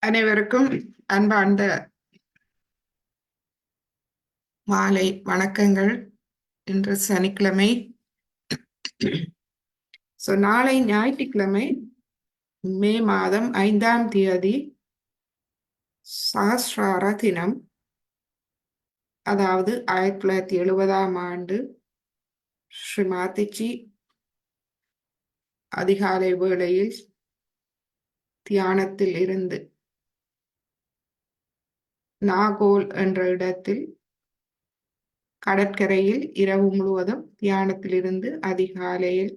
அனைவருக்கும் அன்பார்ந்த மாலை வணக்கங்கள். இன்று சனிக்கிழமை. நாளை ஞாயிற்றுக்கிழமை, மே மாதம் 5ஆம் தேதி சஹஸ்ரார தினம். அதாவது 1970ஆம் ஆண்டு ஸ்ரீ மாதாஜி அதிகாலை வேளையில் தியானத்தில் இருந்து நாகோல் என்ற இடத்தில் கடற்கரையில் இரவு முழுவதும் தியானத்தில் இருந்து அதிகாலையில்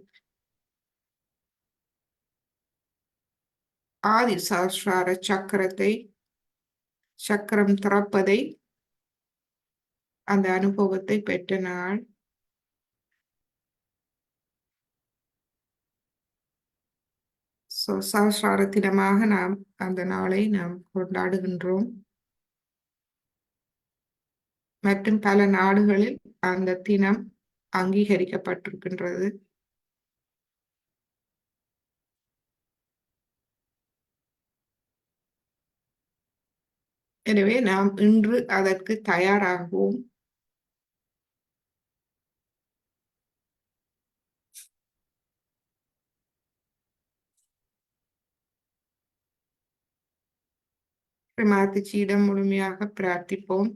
ஆதி சஹஸ்ரார சக்கரம் திறப்பதை, அந்த அனுபவத்தை பெற்ற நாள். சஹஸ்ரார தினமாக நாம் அந்த நாளை கொண்டாடுகின்றோம். மற்றும் பல நாடுகளில் அந்த தினம் அங்கீகரிக்கப்பட்டிருக்கின்றது. எனவே நாம் இன்று அதற்கு தயாராகுவோம். மாதாஜியிடம் முழுமையாக பிரார்த்திப்போம்.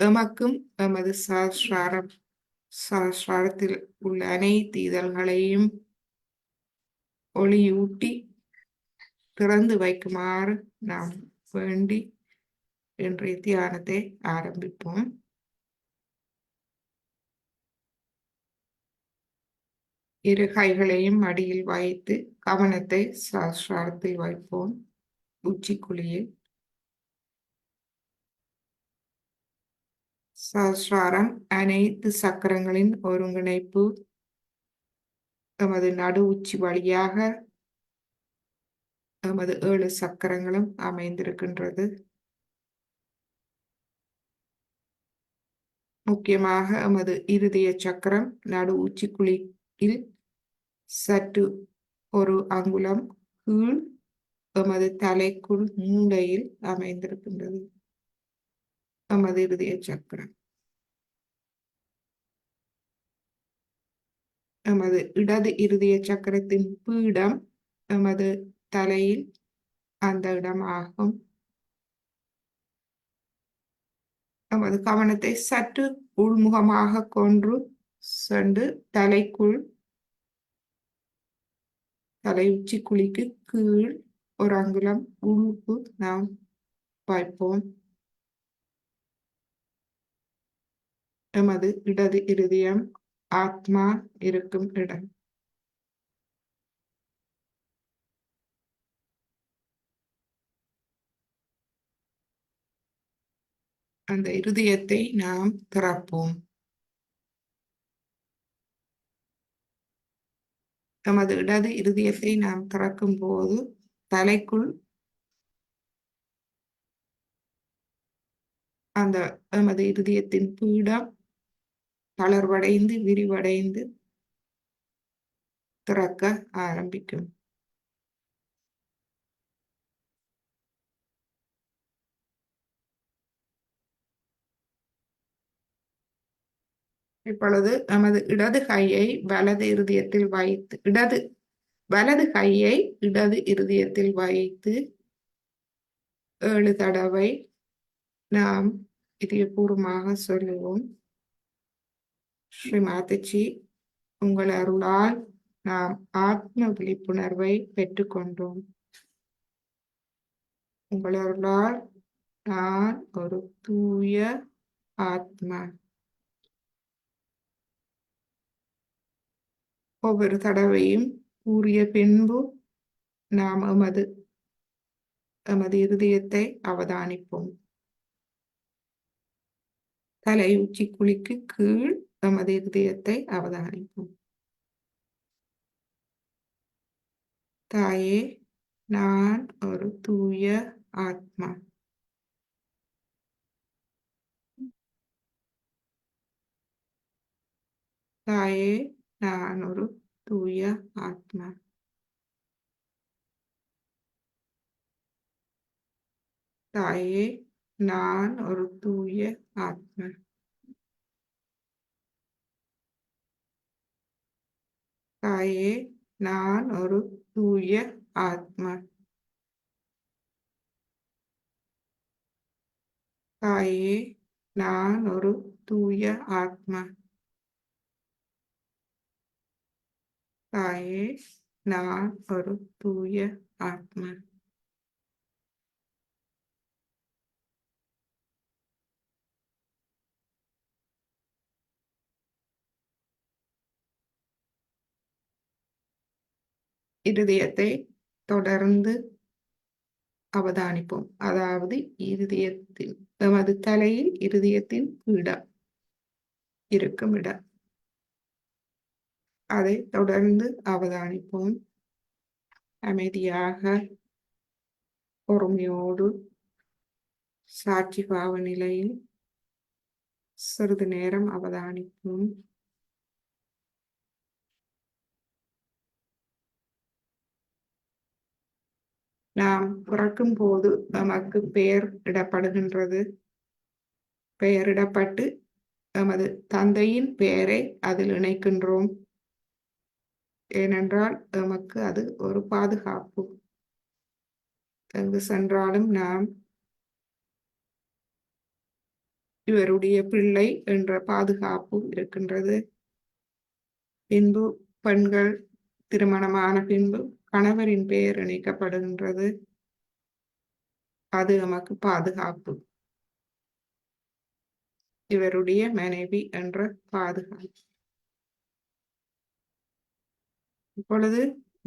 எமக்கும் எமது சஹஸ்ராரத்தில் உள்ள அனைத்து இதழ்களையும் ஒளியூட்டி திறந்து வைக்குமாறு நாம் வேண்டி இன்றைய தியானத்தை ஆரம்பிப்போம். இரு கைகளையும் மடியில் வைத்து கவனத்தை சஹஸ்ராரத்தில் வைப்போம். உச்சிக்குழியில் சஹஸ்ராரம் அனைத்து சக்கரங்களின் ஒருங்கிணைப்பு எமது நடு உச்சி வழியாக எமது 7 சக்கரங்களும் அமைந்திருக்கின்றது. முக்கியமாக எமது இருதய சக்கரம் நடு உச்சிக்குழியில் சற்று ஒரு அங்குலம் கீழ் எமது தலைக்குள் மூளையில் அமைந்திருக்கின்றது. எமது இருதய சக்கரம் எமது இடது இருதய சக்கரத்தின் பீடம் எமது தலையில் அந்த இடமாகும். நமது கவனத்தை சற்று உள்முகமாக கொண்டு சென்று தலைக்குள், தலை உச்சி குழிக்கு கீழ் ஒரு அங்குலம் உள்கு நாம் வைப்போம். எமது இடது இருதயம் ஆத்மா இருக்கும் இடம். அந்த இருதயத்தை நாம் திறப்போம். நமது இடது இருதயத்தை நாம் திறக்கும் போது தலைக்குள் அந்த எமது இருதயத்தின் பீடம் தளர்வடைந்து விரிவடைந்து திறக்க ஆரம்பிக்கும். இப்பொழுது நமது இடது கையை வலது இருதயத்தில் வைத்து வலது கையை இடது இருதயத்தில் வைத்து 7 தடவை நாம் இதயபூர்வமாக சொல்லுவோம். ஸ்ரீ மாதாஜி, உங்கள் அருளால் நாம் ஆத்ம விழிப்புணர்வை பெற்றுக்கொண்டோம். உங்கள் அருளால் நான் ஒரு தூய ஆத்மா. ஒவ்வொரு தடவையும் கூறிய பின்பு நாம் எமது இருதயத்தை அவதானிப்போம். தலை உச்சி குழிக்கு கீழ் எமது இருதயத்தை அவதானிப்போம். தாயே, நான் ஒரு தூய ஆத்மா. தாயே, நான் ஒரு தூய ஆத்மா. தாயே, நான் ஒரு தூய ஆத்மா. தாயே, நான் ஒரு தூய ஆத்மா. தாயே, நான் ஒரு தூய ஆத்மா. தாயே, நான் ஒரு தூய ஆத்மா. இருதயத்தை தொடர்ந்து அவதானிப்போம். அதாவது இருதயத்தில் எமது தலையில் இருதயத்தின் இடம் இருக்கும் இடம். அதை தொடர்ந்து அவதானிப்போம். அமைதியாக, பொறுமையோடு, சாட்சி பாவ நிலையில் சிறிது நேரம் அவதானிப்போம். நாம் பிறக்கும் போது நமக்கு பெயர் இடப்படுகின்றது. பெயரிடப்பட்டு எமது தந்தையின் பெயரை அதில் இணைக்கின்றோம். ஏனென்றால் எமக்கு அது ஒரு பாதுகாப்பு. எங்கு சென்றாலும் நாம் இவருடைய பிள்ளை என்ற பாதுகாப்பு இருக்கின்றது. பின்பு பெண்கள் திருமணமான பின்பு கணவரின் பெயர் இணைக்கப்படுகின்றது. அது நமக்கு பாதுகாப்பு. இவருடைய மனைவி என்ற பாதுகாப்பு. இப்பொழுது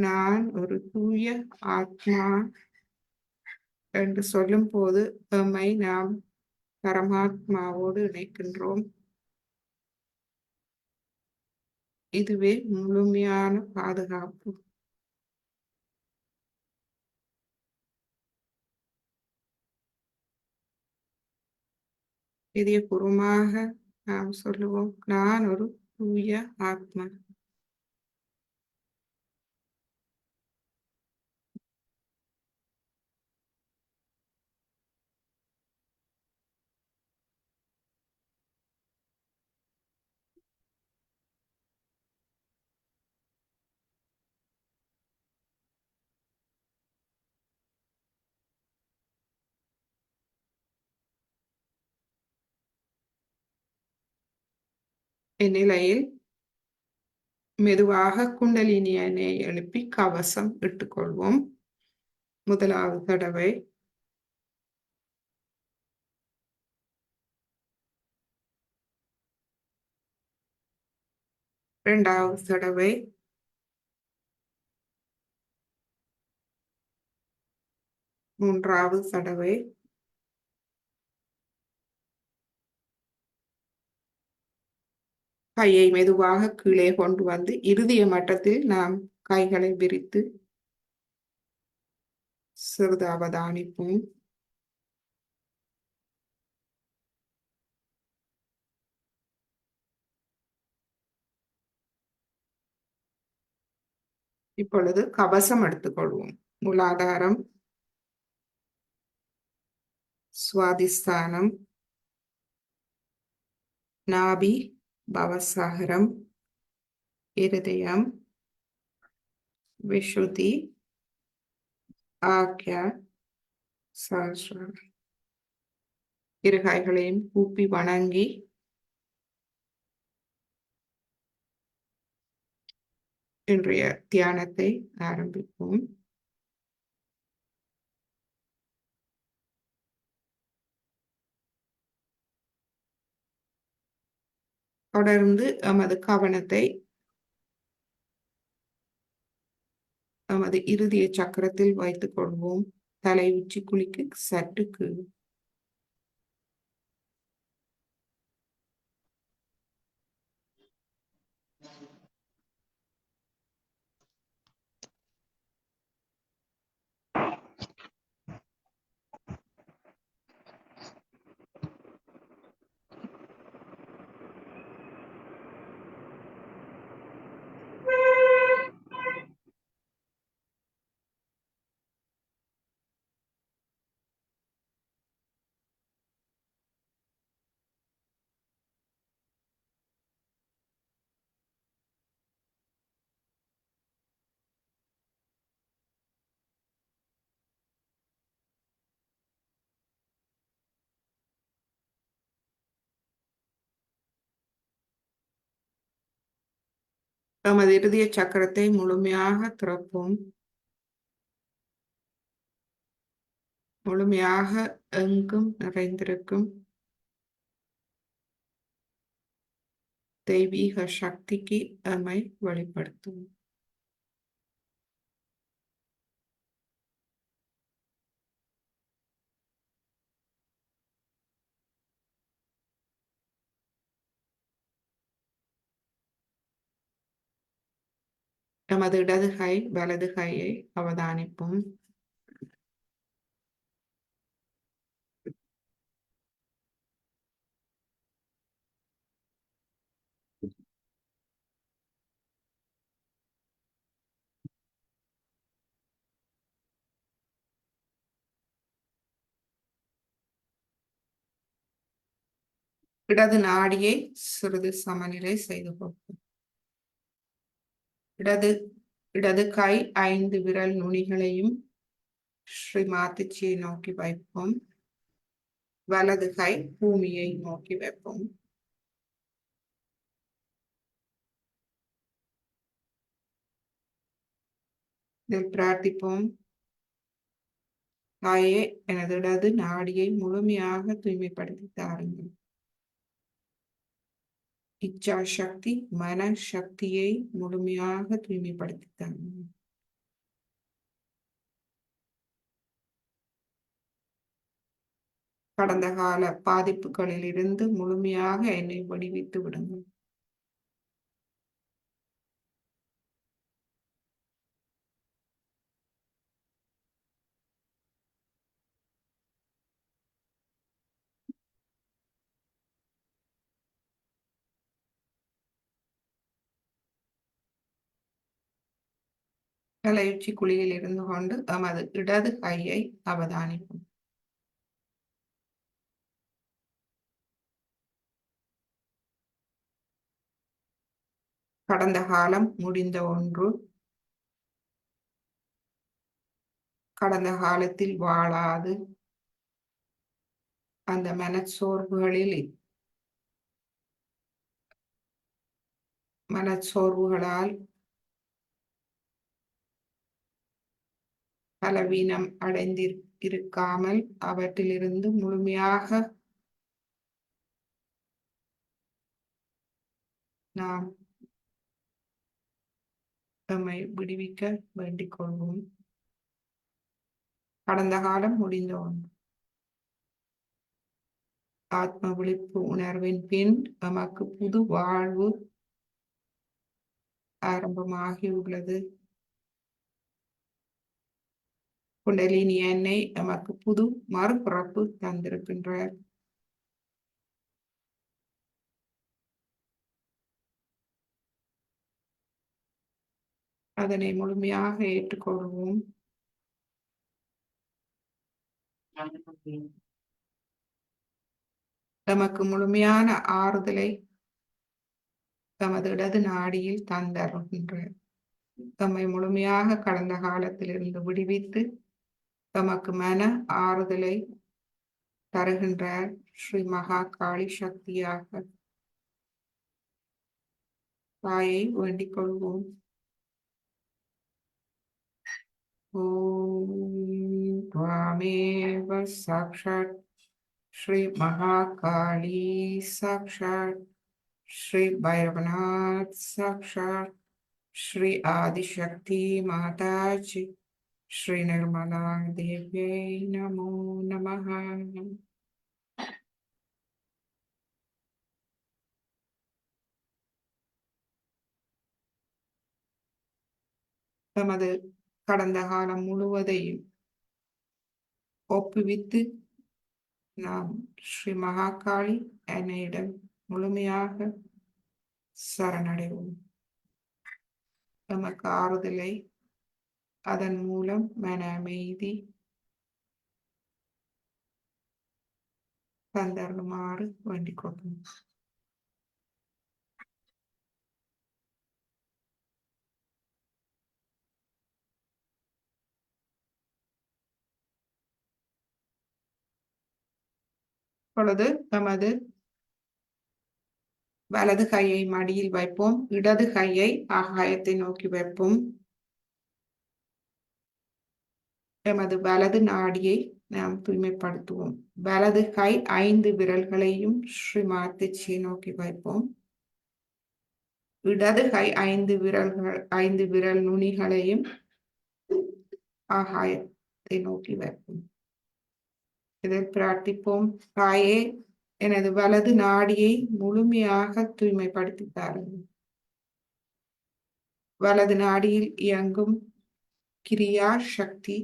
நான் ஒரு தூய ஆத்மா என்று சொல்லும் போது எம்மை நாம் பரமாத்மாவோடு இணைக்கின்றோம். இதுவே முழுமையான பாதுகாப்பு. இதயபூர்வமாக நாம் சொல்லுவோம், நான் ஒரு தூய ஆத்மா. இந்நிலையில் மெதுவாக குண்டலினியனை எழுப்பி கவசம் இட்டுக்கொள்வோம். முதலாவது தடவை, இரண்டாவது தடவை, மூன்றாவது தடவை, கையை மெதுவாக கீழே கொண்டு வந்து இருதய மட்டத்தில் நாம் கைகளை விரித்து சிறிது அவதானிப்போம். இப்பொழுது கவசம் எடுத்துக்கொள்வோம். மூலாதாரம், சுவாதிஸ்தானம், நாபி, பவசாகரம், இருதயம், விஷுதி, ஆக்யா, சஹஸ்ரம். இரு கைகளையும் கூப்பி வணங்கி இன்றைய தியானத்தை ஆரம்பிப்போம். தொடர்ந்து எமது கவனத்தை எமது இருதய சக்கரத்தில் வைத்துக் கொள்வோம். தலை உச்சி குழிக்கு சற்று கீழ். நமது இருதய சக்கரத்தை முழுமையாக திறப்போம். முழுமையாக எங்கும் நிறைந்திருக்கும் தெய்வீக சக்திக்கு எம்மை வெளிப்படுத்தும். நமது இடது கை வலது கையை அவதானிப்போம். இடது நாடியை சிறிது சமநிலை செய்து கொள்வோம். இடது கை 5 விரல் நுனிகளையும் ஸ்ரீ மாத்திச்சியை நோக்கி வைப்போம். வலது கை பூமியை நோக்கி வைப்போம். இதில் பிரார்த்திப்போம். தாயே, எனது இடது நாடியை முழுமையாக தூய்மைப்படுத்தி தாருங்கள். இச்சா சக்தி மன சக்தியை முழுமையாக தூய்மைப்படுத்தி தாருங்கள். கடந்த கால பாதிப்புகளில் இருந்து முழுமையாக என்னை விடுவித்து விடுங்கள். தலையுச்சி குழியில் இருந்து கொண்டு தமது இடது கையை அவதானிப்போம். கடந்த காலம் முடிந்த ஒன்று. கடந்த காலத்தில் வாழாது அந்த மனச்சோர்வுகளால் பலவீனம் அடைந்திருக்காமல் அவற்றிலிருந்து முழுமையாக நாம் நம்மை விடுவிக்க வேண்டிக் கொள்வோம். கடந்த காலம் முடிந்த ஒன்று. ஆத்ம விழிப்பு உணர்வின் பின் நமக்கு புது வாழ்வு ஆரம்பமாகியுள்ளது. குண்டலினி என்னை நமக்கு புது மறுபிறப்பு தந்திருக்கின்றார். அதனை முழுமையாக ஏற்றுக்கொள்வோம். நமக்கு முழுமையான ஆறுதலை தமது இடது நாடியில் தந்தருகின்றார். தம்மை முழுமையாக கடந்த காலத்திலிருந்து விடுவித்து தமக்கு மன ஆறுதலை தருகின்றார். ஸ்ரீ மகா காளி சக்தியாக தாயை வேண்டிக் கொள்வோம். ஓம் त्वामेव साक्षात् श्री महाकाली साक्षात् श्री भैरवनाथ साक्षात् श्री आदिशक्ति माताजी श्री निर्मला देव्यै नमो नमः. தமது கடந்த காலம் முழுவதையும் ஒப்புவித்து நாம் ஸ்ரீ மகாகாளி என்னிடம் முழுமையாக சரணடைவோம். நமக்கு ஆறுதலை அதன் மூலம் மன அமைதி தந்தருமாறு வேண்டிக் கொள்வோம். இப்பொழுது நமது வலது கையை மடியில் வைப்போம். இடது கையை ஆகாயத்தை நோக்கி வைப்போம். எமது வலது நாடியை நாம் தூய்மைப்படுத்துவோம். வலது கை 5 விரல்களையும் ஸ்ரீமாத்திச்சியை நோக்கி வைப்போம். இடது கை 5 விரல் நுனிகளையும் ஆகாயத்தை நோக்கி வைப்போம். இதை பிரார்த்திப்போம். தாயே, எனது வலது நாடியை முழுமையாக தூய்மைப்படுத்தி தாருங்கள். வலது நாடியில் இயங்கும் கிரியா சக்தி,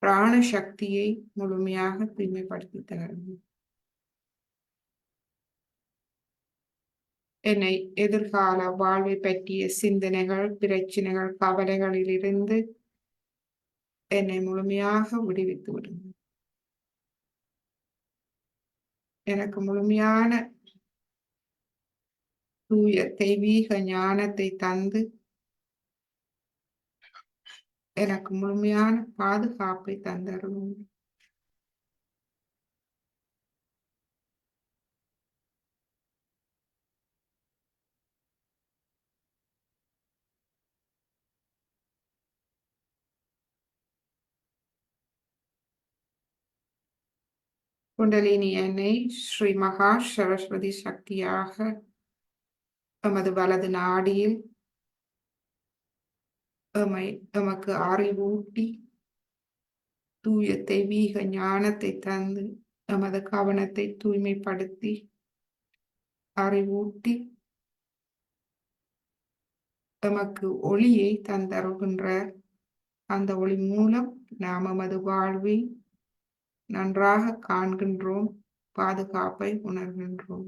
பிராண சக்தியை முழுமையாக தூய்மைப்படுத்தி தாருங்கள். என்னை எதிர்கால வாழ்வை பற்றிய சிந்தனைகள், பிரச்சனைகள், கவலைகளிலிருந்து என்னை முழுமையாக விடுவித்து விடுங்கள். எனக்கு முழுமையான தூய தெய்வீக ஞானத்தை தந்து எனக்கு முழுமையான பாதுகாப்பை தந்தருளும். குண்டலினி என்னை ஸ்ரீ மகா சரஸ்வதி சக்தியாக எமது வலது நாடியில் எமக்கு அறிவூட்டி தூய தெய்வீக ஞானத்தை தந்து எமது கவனத்தை தூய்மைப்படுத்தி அறிவூட்டி எமக்கு ஒளியை தந்தருகின்ற அந்த ஒளி மூலம் நாம் எமது வாழ்வை நன்றாக காண்கின்றோம், பாதுகாப்பை உணர்கின்றோம்.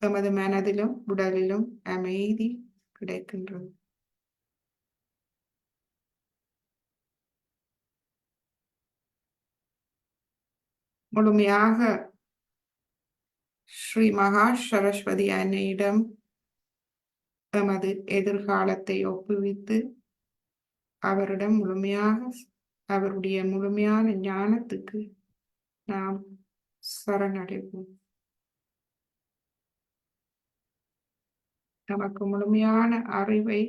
எமது மனதிலும் உடலிலும் அமைதி கிடைக்கின்றது. முழுமையாக ஸ்ரீ மகா சரஸ்வதி அன்னையிடம் எமது எதிர்காலத்தை ஒப்புவித்து அவருடைய முழுமையான ஞானத்துக்கு நாம் சரணடைவோம். நமக்கு முழுமையான அறிவை,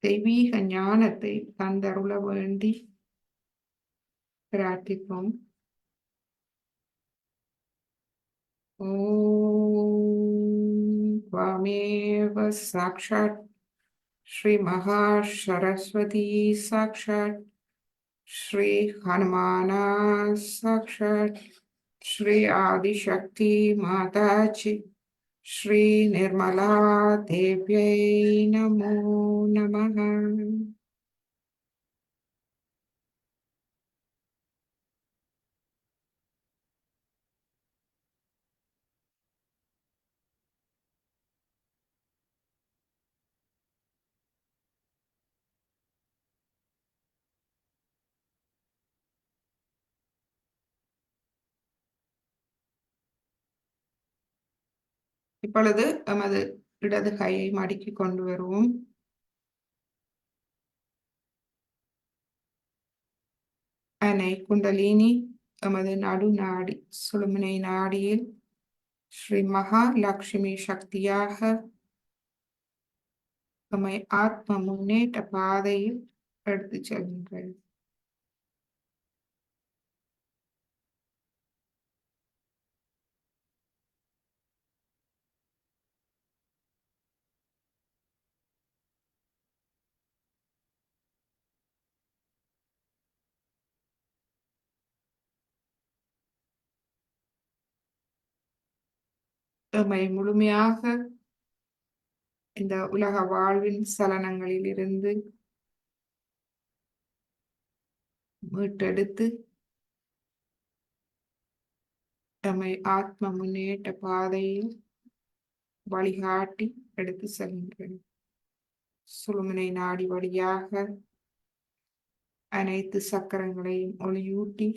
தெய்வீக ஞானத்தை தந்தருள வேண்டி பிரார்த்திப்போம். ஓம் त्वमेव साक्षात् श्री महासरस्वती साक्षात् श्री हनुमाना साक्षात् श्री आदिशक्ति माताजी श्री निर्मला देव्यै नमो नमः. இப்பொழுது எமது இடது கையை மடக்கி கொண்டு வருவோம். அன்னை குண்டலினி எமது நடு நாடி சுழுமுனை நாடியில் ஸ்ரீ மகாலட்சுமி சக்தியாக எம்மை ஆத்ம முன்னேற்ற பாதையில் எடுத்து செல்கின்றது. எம்மை முழுமையாக இந்த உலக வாழ்வின் சலனங்களில் இருந்து மீட்டெடுத்து எம்மை ஆத்ம முன்னேற்ற பாதையில் வழிகாட்டி எடுத்து செல்கின்றது. சுழுமுனை நாடி வழியாக அனைத்து சக்கரங்களையும் ஒளியூட்டி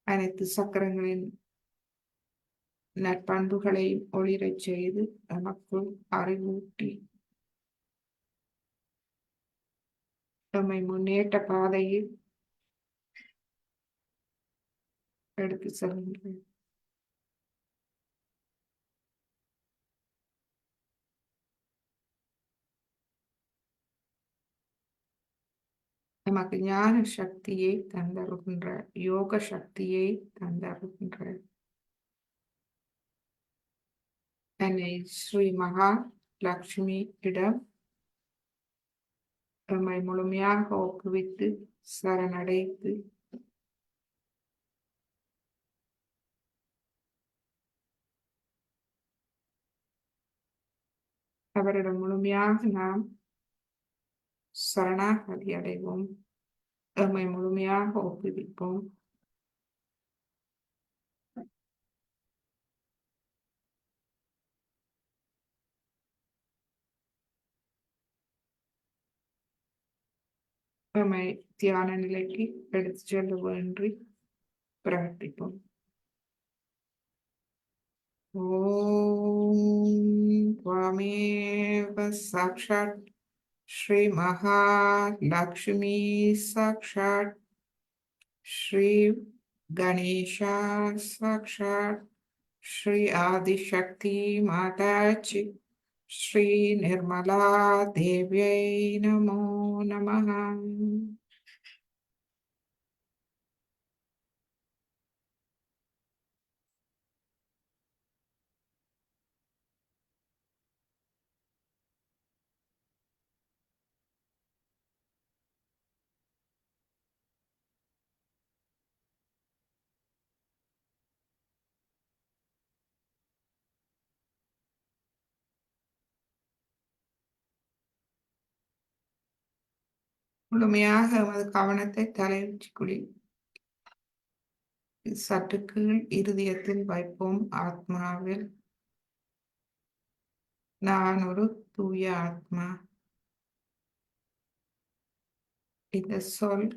அனைத்து சக்கரங்களின் நற்பண்புகளையும் ஒளிரச் செய்து நமக்குள் அறிவூட்டி நம்மை முன்னேற்ற பாதையில் எடுத்து செல்கின்றேன். நமக்கு ஞான சக்தியை தந்தருகின்ற, யோக சக்தியை தந்தருகின்ற என்னை ஸ்ரீ மகா லக்ஷ்மி இடம் நம்மை முழுமையாக ஒப்புவித்து சரணடைத்து அவரிடம் முழுமையாக நாம் சரணாகதி அடைவோம். நம்மை முழுமையாக ஒப்புவிப்போம். நம்மை தியான நிலைக்கு எடுத்து செல்ல வேண்டி பிரார்த்திப்போம். ஓம் त्वमेव साक्षात् श्री महालक्ष्मी साक्षात् श्री गणेशा साक्षात् श्री आदिशक्ति माताजी श्री निर्मला देव्यै नमो नमः. முழுமையாக நமது கவனத்தை தலையுச்சிக்குழி சற்று கீழ் இருதயத்தில் வைப்போம். ஆத்மாவில் நான் ஒரு தூய ஆத்மா. இந்த சொல்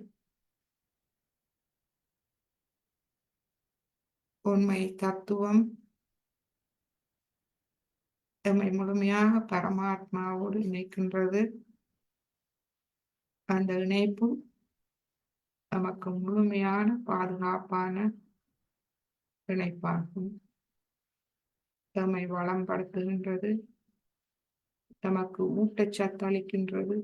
உண்மை தத்துவம் நம்மை முழுமையாக பரமாத்மாவோடு இணைக்கின்றது. அந்த இணைப்பு நமக்கு முழுமையான பாதுகாப்பான இணைப்பாகும். நம்மை வளம்படுத்துகின்றது, நமக்கு ஊட்டச்சத்து அளிக்கின்றது.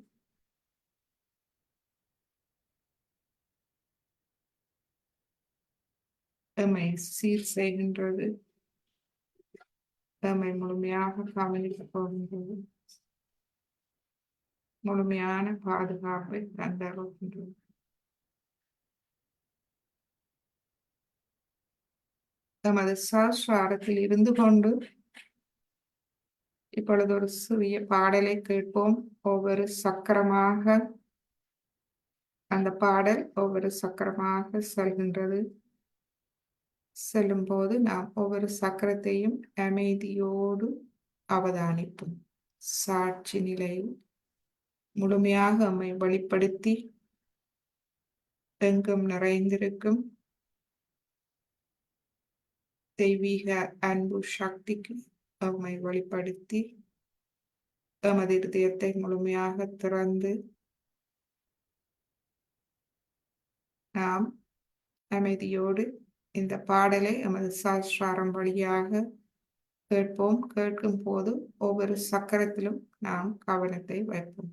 நம்மை சீர் செய்கின்றது, நம்மை முழுமையாக கவனிக்கப் போகின்றது, முழுமையான பாதுகாப்பை தந்தருகின்றது. நமது சஹஸ்ராரத்தில் இருந்து கொண்டு இப்பொழுது ஒரு சிறிய பாடலை கேட்போம். ஒவ்வொரு சக்கரமாக அந்த பாடல் ஒவ்வொரு சக்கரமாக செல்கின்றது. செல்லும் போது நாம் ஒவ்வொரு சக்கரத்தையும் அமைதியோடு அவதானிப்போம். சாட்சி நிலையில் முழுமையாக நம்மை வெளிப்படுத்தி எங்கும் நிறைந்திருக்கும் தெய்வீக அன்பு சக்திக்கு நம்மை வெளிப்படுத்தி எமது இதயத்தை முழுமையாக திறந்து நாம் அமைதியோடு இந்த பாடலை எமது சஹஸ்ராரம் வழியாக கேட்போம். கேட்கும் போது ஒவ்வொரு சக்கரத்திலும் நாம் கவனத்தை வைப்போம்.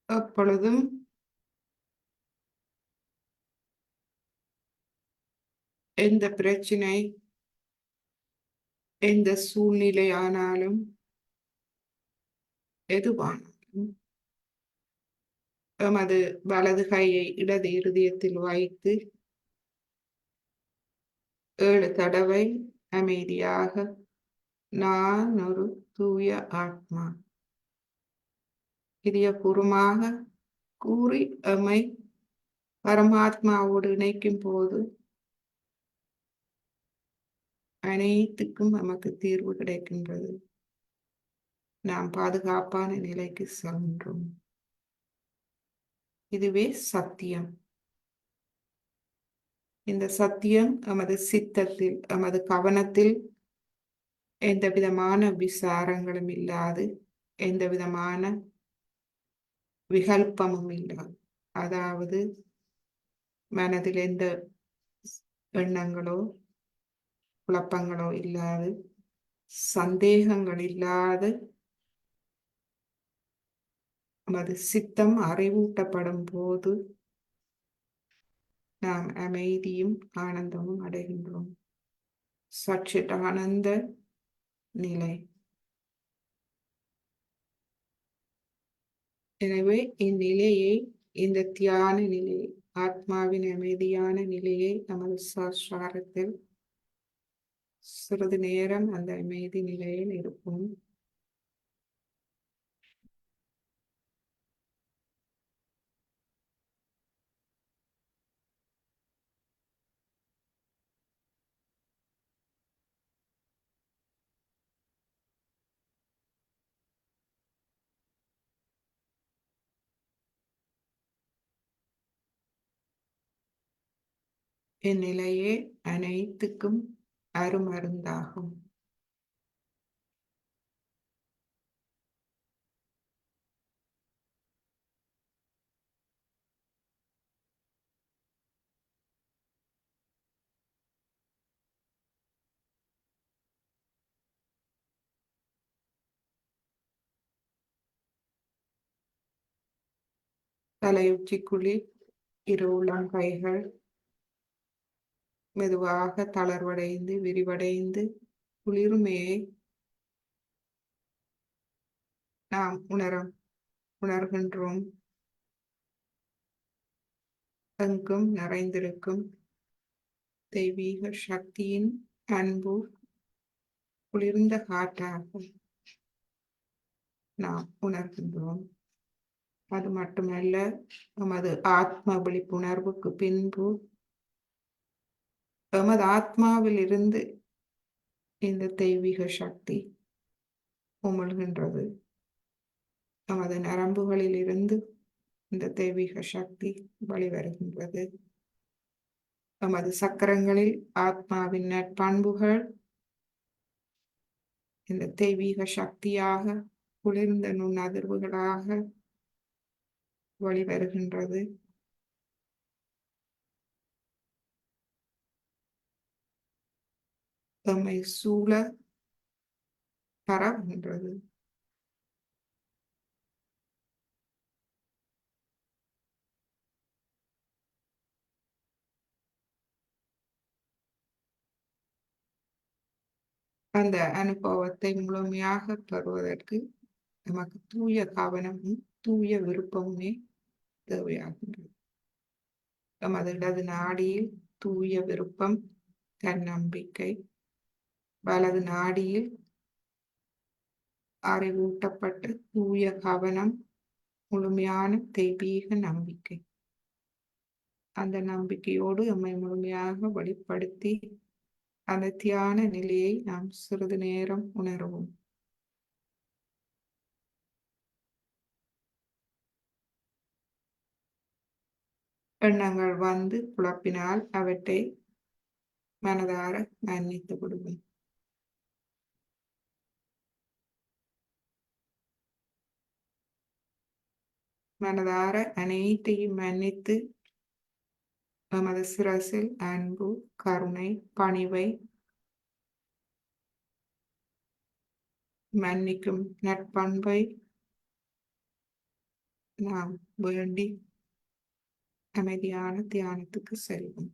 எப்பொழுதும் எந்த பிரச்சனை, எந்த சூழ்நிலையானாலும், எதுவானாலும் எமது வலது கையை இடது இருதயத்தில் வைத்து 7 தடவை அமைதியாக நான் ஒரு தூய ஆத்மா இதயபூர்வமாக கூறி எம்மை பரமாத்மாவோடு இணைக்கும் போது அனைத்துக்கும் நமக்கு தீர்வு கிடைக்கின்றது. நாம் பாதுகாப்பான நிலைக்கு சென்றோம். இதுவே சத்தியம். இந்த சத்தியம் எமது சித்தத்தில், எமது கவனத்தில் எந்த விதமான விசாரங்களும் இல்லாது, எந்த விதமான விகல்பமும் இல்லாது, அதாவது மனதில் எந்த எண்ணங்களோ குழப்பங்களோ இல்லாது, சந்தேகங்கள் இல்லாது, நமது சித்தம் அறிவூட்டப்படும் போது நாம் அமைதியும் ஆனந்தமும் அடைகின்றோம். சச்சித் ஆனந்த நிலை. எனவே இந்நிலையை, இந்த தியான நிலையை, ஆத்மாவின் அமைதியான நிலையை நமது சாஸ்திரத்தில் சிறிது நேரம் அந்த அமைதி நிலையில் இருக்கும். இந்நிலையே அனைத்துக்கும் அருமருந்தாகும். தலையுச்சிக்குழி, இரு உள்ளங்கைகள் மெதுவாக தளர்வடைந்து விரிவடைந்து குளிர்மையை நாம் உணர்கின்றோம். எங்கும் நிறைந்திருக்கும் தெய்வீக சக்தியின் அன்பு குளிர்ந்த காற்றாக நாம் உணர்கின்றோம். அது மட்டுமல்ல, நமது ஆத்ம விழிப்புணர்வுக்கு பின்பு எமது ஆத்மாவில் இருந்து இந்த தெய்வீக சக்தி உமிழ்கின்றது. நமது நரம்புகளில் இருந்து இந்த தெய்வீக சக்தி வெளிவருகின்றது. நமது சக்கரங்களில் ஆத்மாவின் நற்பண்புகள் இந்த தெய்வீக சக்தியாக குளிர்ந்த நுண்ணதிர்வுகளாக வெளிவருகின்றது. எம்மை சூழ பரவுகின்றது. அந்த அனுபவத்தை முழுமையாக பெறுவதற்கு நமக்கு தூய கவனமும் தூய விருப்பமுமே தேவையாகின்றது. நமது இடது நாடியில் தூய விருப்பம், தன்னம்பிக்கை, வலது நாடியில் அறிவூட்டப்பட்ட தூய கவனம், முழுமையான தெய்வீக நம்பிக்கை. அந்த நம்பிக்கையோடு நம்மை முழுமையாக வெளிப்படுத்தி அந்த தியான நிலையை நாம் சிறிது நேரம் உணர்வோம். எண்ணங்கள் வந்து குழப்பினால் அவற்றை மனதார மன்னித்து விடுவோம். மனதார அனைத்தையும் மன்னித்து நமது சிரசில் அன்பு, கருணை, பணிவை, மன்னிக்கும் நற்பண்பை நாம் வேண்டி அமைதியான தியானத்துக்கு செல்வோம்.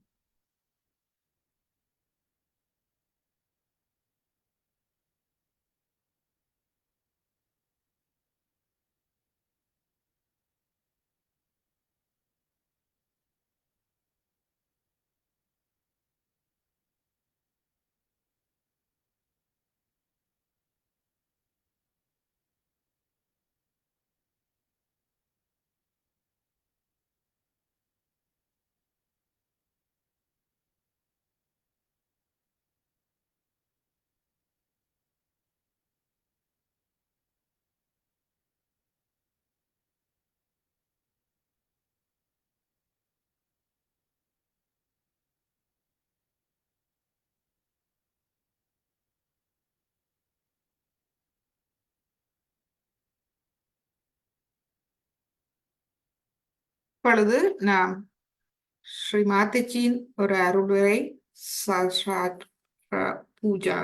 இப்பொழுது நாம் ஸ்ரீ மாதாஜியின் ஒரு அருளுரை சாக்ஷாத் பூஜா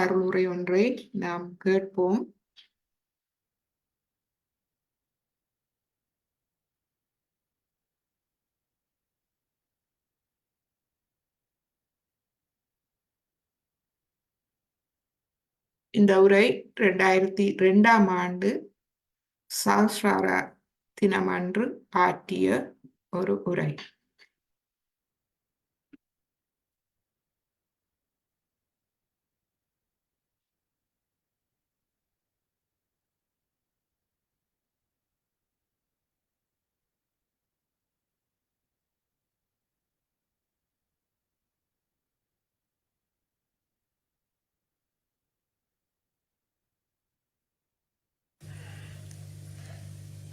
அருளுரை ஒன்றை நாம் கேட்போம். இந்த உரை 2002ஆம் ஆண்டு சஹஸ்ரார தினமன்று ஆற்றிய ஒரு உரை.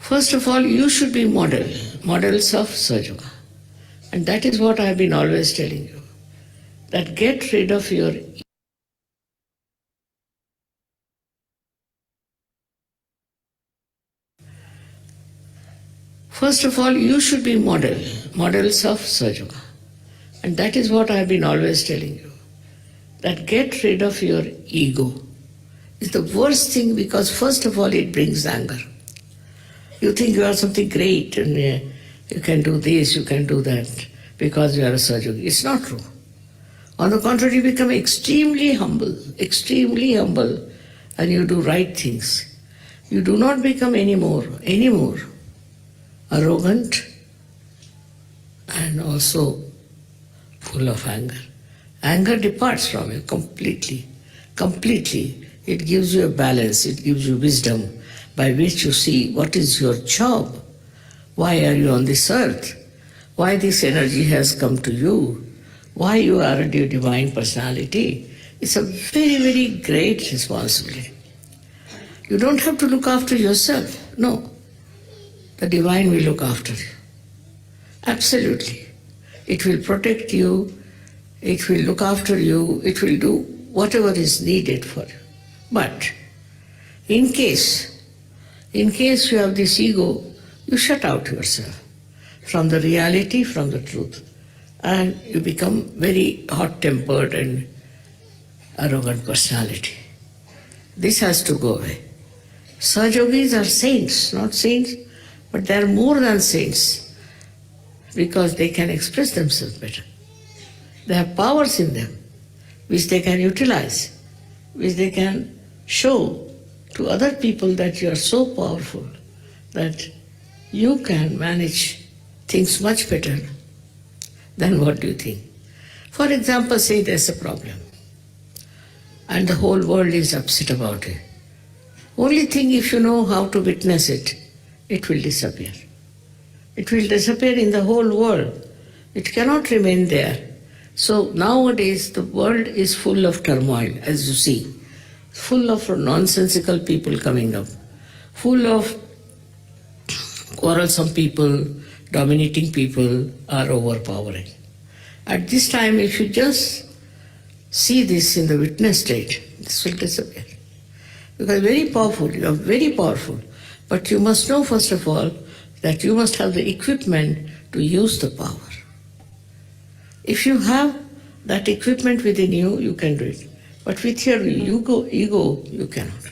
First of all, you should be models of Sahaja. And that is what I have been always telling you. That get rid of your First of all, you should be models of Sahaja. And that is what I have been always telling you. That get rid of your ego is the worst thing, because first of all it brings anger. You think you are something great and you can do this, you can do that because you are a Sahaja. It's not true. On the contrary, you become extremely humble, and you do right things. You do not become any more arrogant and also full of anger. Anger departs from you completely. It gives you a balance, it gives you wisdom by which you see what is your job. Why are you on this earth? Why this energy has come to you? Why you are a divine personality? It's a very, very great responsibility. You don't have to look after yourself. No. The divine will look after you. Absolutely. It will protect you, it will look after you, it will do whatever is needed for you. But in case you have this ego, you shut out yourself from the reality, from the truth, and you become very hot-tempered and arrogant personality. This has to go away. Sahajogis are saints, not saints, but they are more than saints because they can express themselves better. They have powers in them which they can utilize, which they can show to other people that you are so powerful that you can manage things much better than what you think. For example, say there's a problem and the whole world is upset about it. Only thing, if you know how to witness it, it will disappear. It will disappear in the whole world. It cannot remain there. So nowadays the world is full of turmoil, as you see, full of nonsensical people coming up, full of quarrelsome people, dominating people are overpowering. At this time, if you just see this in the witness state, this will disappear. Because very powerful, you are very powerful, but you must know first of all that you must have the equipment to use the power. If you have that equipment within you, you can do it. But with your ego, you cannot.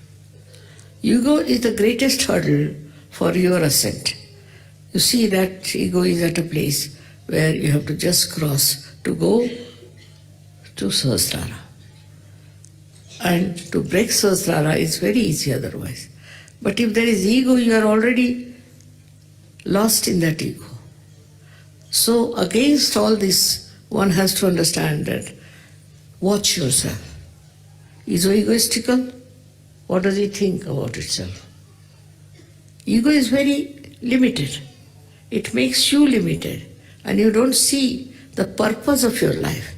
Ego is the greatest hurdle for your ascent. You see that ego is at a place where you have to just cross to go to Sahasrara. And to break Sahasrara is very easy otherwise. But if there is ego, you are already lost in that ego. So against all this, one has to understand that watch yourself. Is egoistical? What does he think about itself? Ego is very limited. It makes you limited and you don't see the purpose of your life.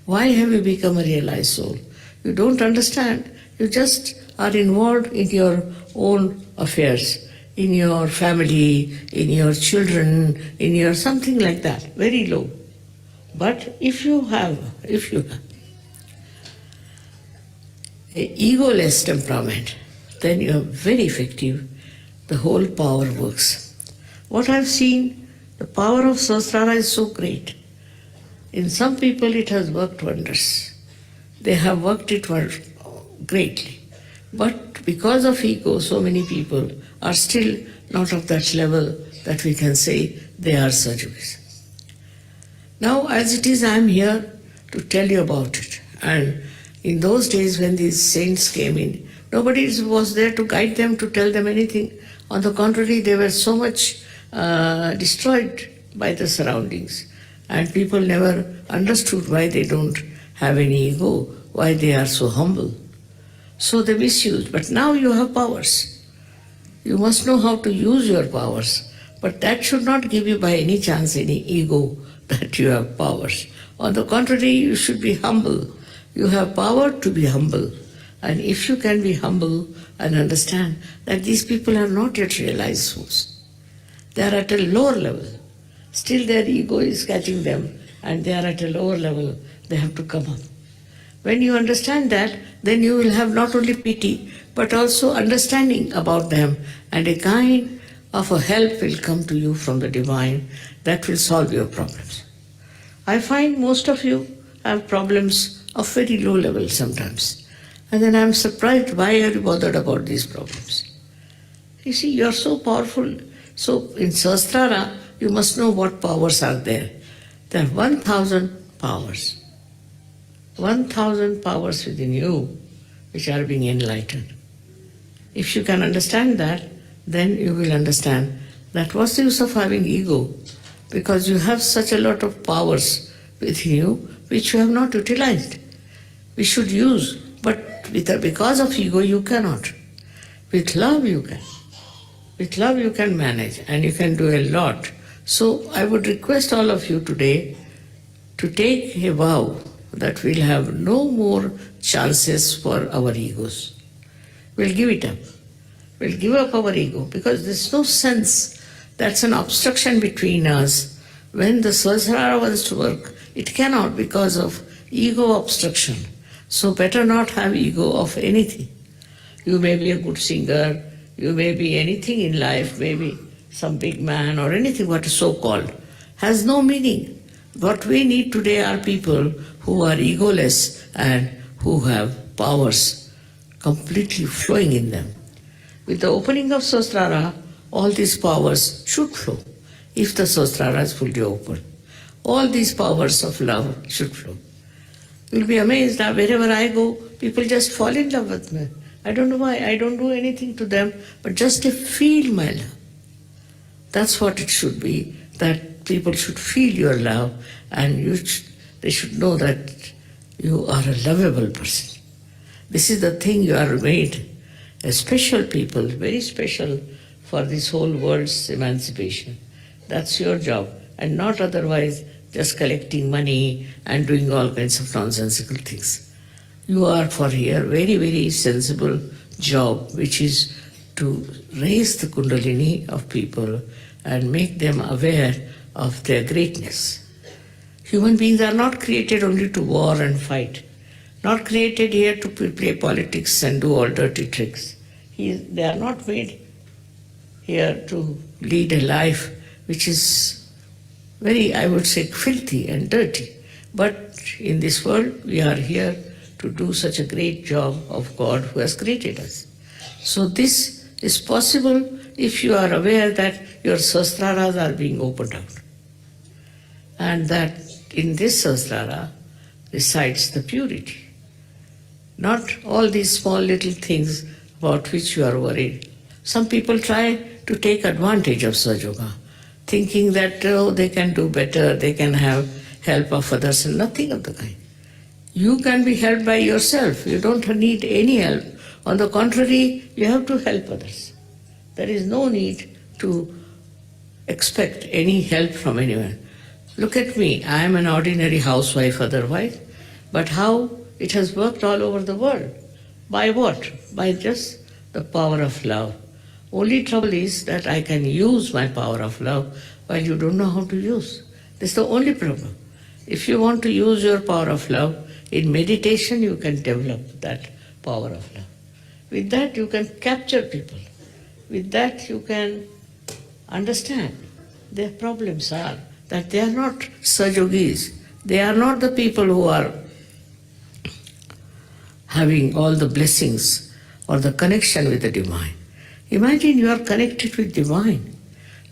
Why have you become a realized soul? You don't understand. You just are involved in your own affairs, in your family, in your children, in your something like that, very low. But if you have a egoless temperament, then you are very effective. The whole power works. What I've seen, the power of Sahasrara is so great. In some people it has worked wonders. They have worked it greatly. But because of ego, so many people are still not of that level that we can say they are Sahajogis. Now, as it is, I am here to tell you about it. And in those days when these saints came in, nobody was there to guide them, to tell them anything. On the contrary, they were so much destroyed by the surroundings. And people never understood why they don't have any ego, why they are so humble. So they misused. But now you have powers. You must know how to use your powers. But that should not give you by any chance any ego that you have powers. On the contrary, you should be humble. You have power to be humble. And if you can be humble and understand that these people are not yet realized souls, they are at a lower level. Still their ego is catching them and they are at a lower level. They have to come up. When you understand that, then you will have not only pity, but also understanding about them, and a kind of a help will come to you from the divine that will solve your problems. I find most of you have problems of very low level sometimes. And then I'm surprised, why are you bothered about these problems? You see, you're so powerful. So in Sahasrara, you must know what powers are there. There are 1,000 powers. 1,000 powers within you which are being enlightened. If you can understand that, then you will understand that what's the use of having ego? Because you have such a lot of powers within you which you have not utilized. We should use, but because of ego you cannot. With love you can. With love you can manage and you can do a lot. So I would request all of you today to take a vow that we'll have no more chances for our egos. We'll give it up. We'll give up our ego because there's no sense. That's an obstruction between us When the Sahasrara wants to work, it cannot because of ego obstruction. So better not have ego of anything. You may be a good singer, you may be anything in life, maybe some big man or anything what is so-called, has no meaning. What we need today are people who are egoless and who have powers completely flowing in them. With the opening of Sahasrara, all these powers should flow. If the Sahasrara is fully open, all these powers of love should flow. You'll be amazed that wherever I go, people just fall in love with me. I don't know why, I don't do anything to them, but just they feel my love. That's what it should be, that people should feel your love and they should know that you are a lovable person. This is the thing you are made, a special people, very special for this whole world's emancipation. That's your job, and not otherwise just collecting money and doing all kinds of nonsensical things. You are for here very, very sensible job, which is to raise the Kundalini of people and make them aware of their greatness. Human beings are not created only to war and fight, not created here to play politics and do all dirty tricks. They are not made here to lead a life which is very, I would say, filthy and dirty. But in this world, we are here to do such a great job of God who has created us. So this is possible if you are aware that your Sahasraras are being opened out. And that in this Sahasrara resides the purity. Not all these small little things about which you are worried. Some people try to take advantage of Sahaja Yoga, thinking that they can do better, they can have help of others, and nothing of the kind. You can be helped by yourself. You don't need any help. On the contrary, you have to help others. There is no need to expect any help from anyone. Look at me. I am an ordinary housewife otherwise, but how it has worked all over the world. By what? By just the power of love. Only trouble is that I can use my power of love while you don't know how to use. That's the only problem. If you want to use your power of love, in meditation you can develop that power of love. With that you can capture people. With that you can understand their problems are that they are not Sahajogis. They are not the people who are having all the blessings or the connection with the divine. Imagine you are connected with divine,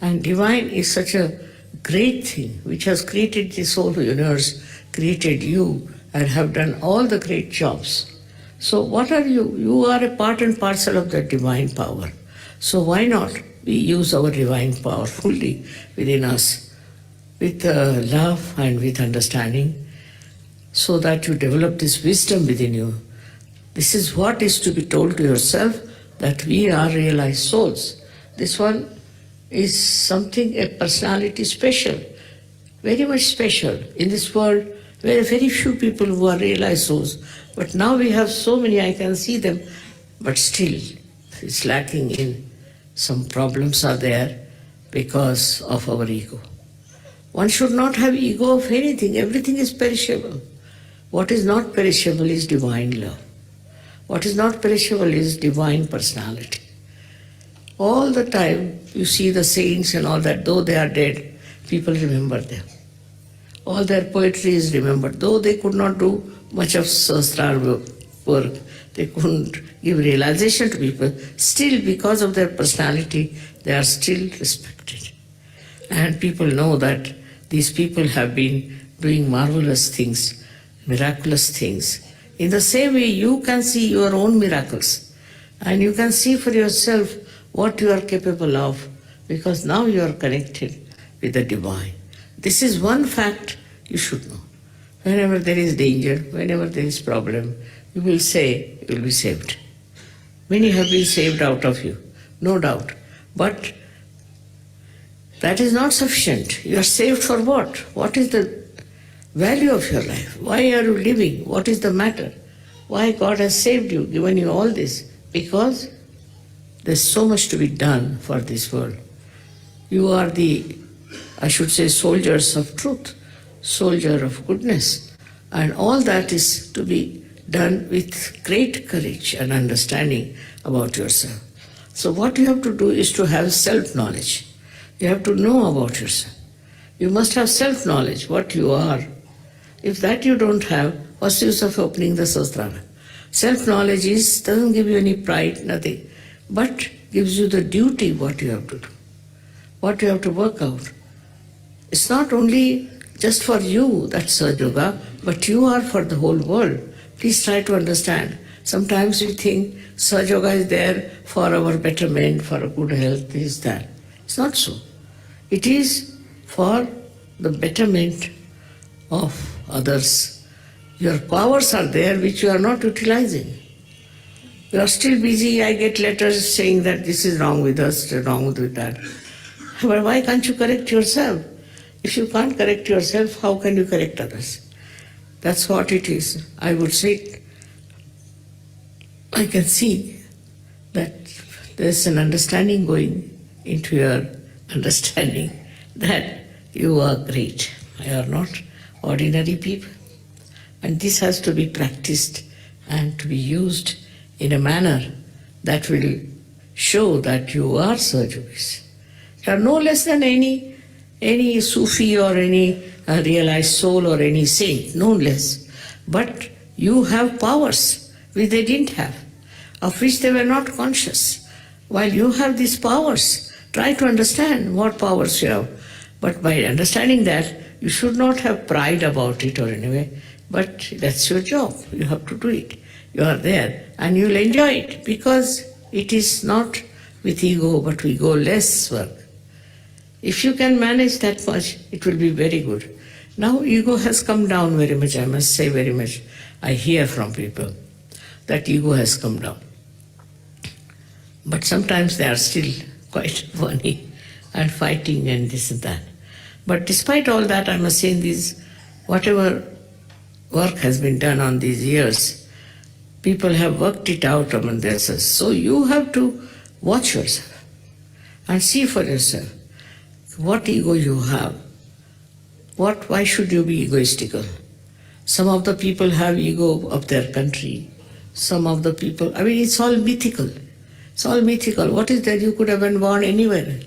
and divine is such a great thing which has created this whole universe, created you, and have done all the great jobs. So what are you? You are a part and parcel of that divine power. So why not we use our divine power fully within us with love and with understanding, so that you develop this wisdom within you. This is what is to be told to yourself, that we are realized souls. This one is something, a personality special, very much special. In this world, there are very few people who are realized souls. But now we have so many, I can see them, but still it's lacking in. Some problems are there because of our ego. One should not have ego of anything. Everything is perishable. What is not perishable is divine love. What is not perishable is divine personality. All the time you see the saints and all that, though they are dead, people remember them. All their poetry is remembered. Though they could not do much of Sahasrara work, they couldn't give realization to people, still because of their personality, they are still respected. And people know that these people have been doing marvelous things, miraculous things. In the same way, you can see your own miracles, and you can see for yourself what you are capable of, because now you are connected with the divine. This is one fact you should know. Whenever there is danger, whenever there is problem, you will say you will be saved. Many have been saved out of you, no doubt. But that is not sufficient. You are saved for what? What is the value of your life? Why are you living? What is the matter? Why God has saved you, given you all this? Because there's so much to be done for this world. You are the I should say soldiers of truth, soldier of goodness. And all that is to be done with great courage and understanding about yourself. So what you have to do is to have self-knowledge. You have to know about yourself. You must have self-knowledge, what you are. If that you don't have, what's the use of opening the Sahasrara? Self-knowledge doesn't give you any pride, nothing, but gives you the duty what you have to do, what you have to work out. It's not only just for you, that's Sahaja Yoga, but you are for the whole world. Please try to understand. Sometimes we think Sahaja Yoga is there for our betterment, for our good health, this, that. It's not so. It is for the betterment of others. Your powers are there which you are not utilizing. You are still busy. I get letters saying that this is wrong with us, wrong with that. But why can't you correct yourself? If you can't correct yourself, how can you correct others? That's what it is. I would say, I can see that there's an understanding going into your understanding that you are great. You are not ordinary people. And this has to be practiced and to be used in a manner that will show that you are Sahaja Yogis. You are no less than any Sufi or any realized soul or any saint, no less. But you have powers which they didn't have, of which they were not conscious. While you have these powers, try to understand what powers you have. But by understanding that, you should not have pride about it or anyway, but that's your job. You have to do it. You are there and you'll enjoy it because it is not with ego but with ego-less work. If you can manage that much, it will be very good. Now ego has come down very much, I must say very much. I hear from people that ego has come down. But sometimes they are still quite funny and fighting and this and that. But despite all that, I must say in these, whatever work has been done on these years, people have worked it out among themselves. So you have to watch yourself and see for yourself what ego you have. Why should you be egoistical? Some of the people have ego of their country. Some of the people, it's all mythical. It's all mythical. What is that? You could have been born anywhere.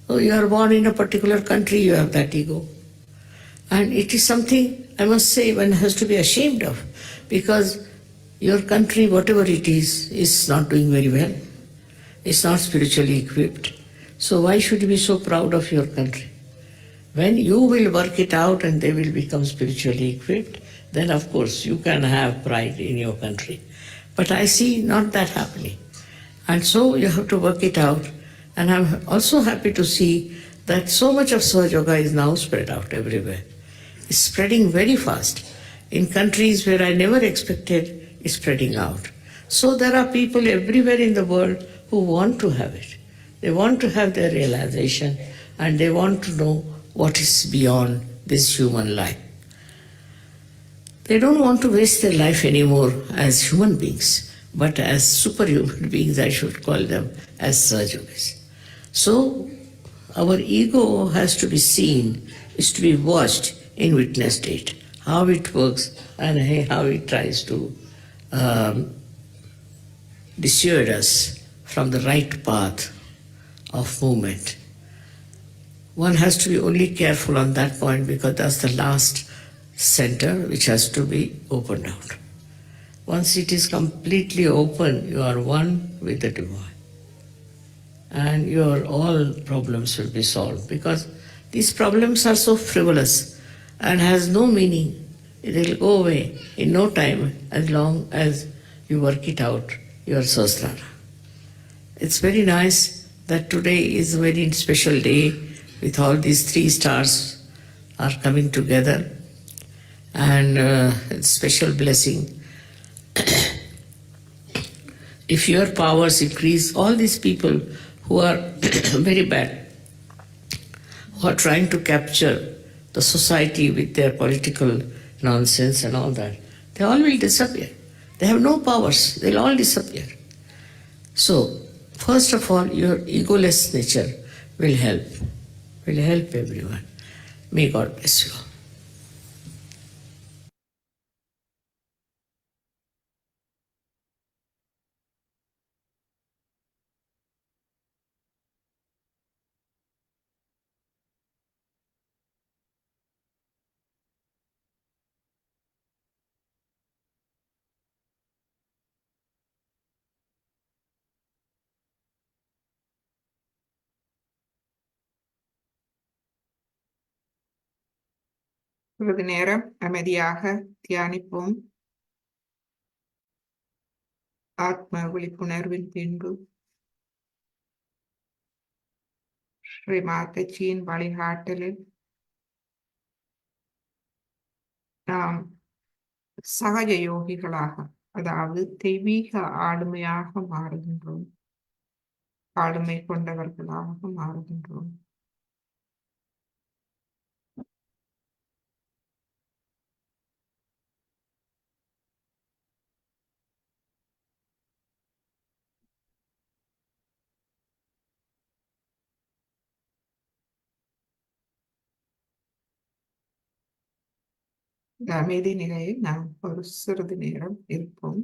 Oh, you are born in a particular country, you have that ego. And it is something, I must say, one has to be ashamed of, because your country, whatever it is not doing very well. It's not spiritually equipped. So why should you be so proud of your country? When you will work it out and they will become spiritually equipped, then of course you can have pride in your country. But I see not that happening. And so you have to work it out. And I'm also happy to see that so much of Sahaja Yoga is now spread out everywhere. It's spreading very fast. In countries where I never expected, it's spreading out. So there are people everywhere in the world who want to have it. They want to have their realization and they want to know what is beyond this human life. They don't want to waste their life anymore as human beings, but as superhuman beings, I should call them, as Sahaja Yogis. So our ego has to be seen, is to be watched in witness state, how it works and how it tries to dissuade us from the right path of movement. One has to be only careful on that point because that's the last center which has to be opened out. Once it is completely open, you are one with the divine. And your all problems will be solved because these problems are so frivolous and has no meaning. It will go away in no time as long as you work it out, your Sahasrara. It's very nice that today is a very special day with all these 3 stars are coming together and it's a special blessing. If your powers increase, all these people who are very bad, who are trying to capture the society with their political nonsense and all that, they all will disappear. They have no powers, they'll all disappear. So, first of all, your egoless nature will help. will help everyone. May God bless you. சிறிது நேரம் அமைதியாக தியானிப்போம். ஆத்ம விழிப்புணர்வின் பின்பு ஸ்ரீ மாதாஜியின் வழிகாட்டலில் நாம் சகஜ யோகிகளாக, அதாவது தெய்வீக ஆளுமையாக மாறுகின்றோம். ஆளுமை கொண்டவர்களாக மாறுகின்றோம். இந்த அமைதி நிலையில் நாம் ஒரு சிறிது நேரம் இருப்போம்.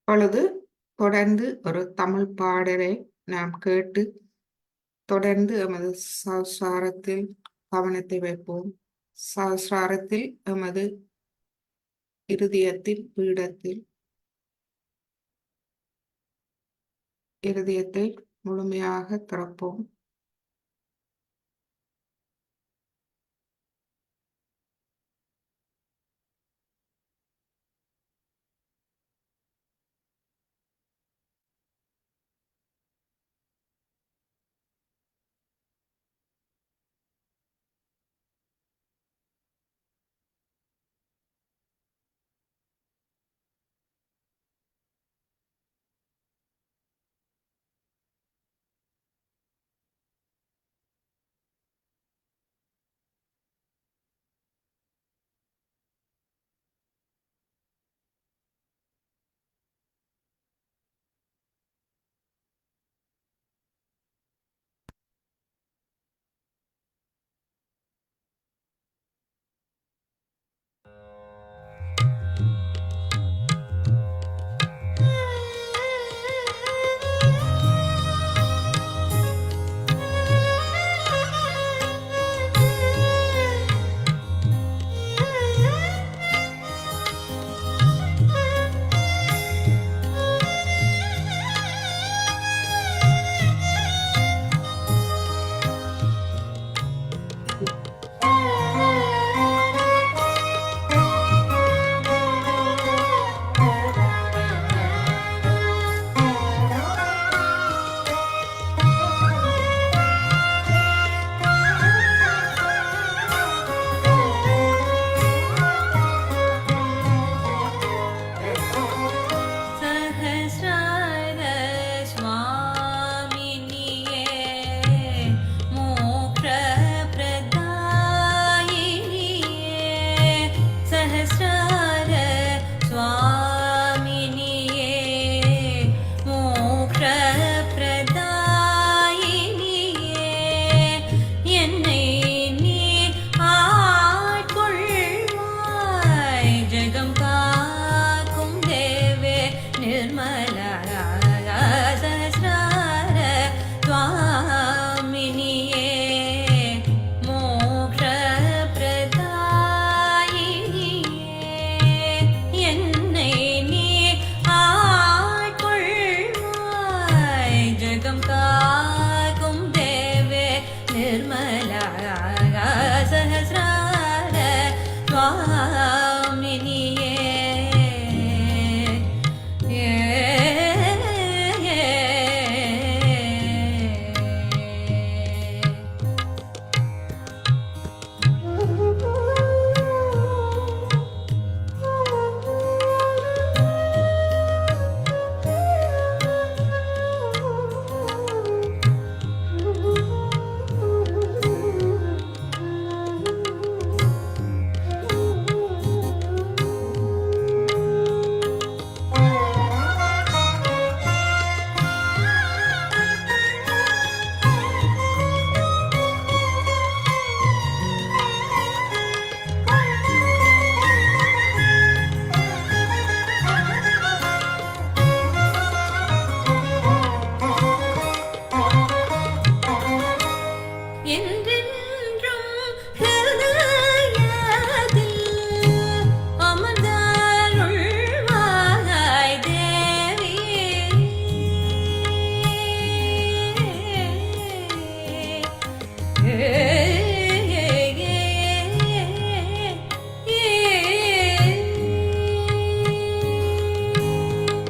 இப்பொழுது தொடர்ந்து ஒரு தமிழ் பாடலை நாம் கேட்டு தொடர்ந்து எமது சஹஸ்ராரத்தில் கவனத்தை வைப்போம். சஹஸ்ராரத்தில் எமது இருதயத்தின் பீடத்தில் இருதயத்தை முழுமையாக திறப்போம்.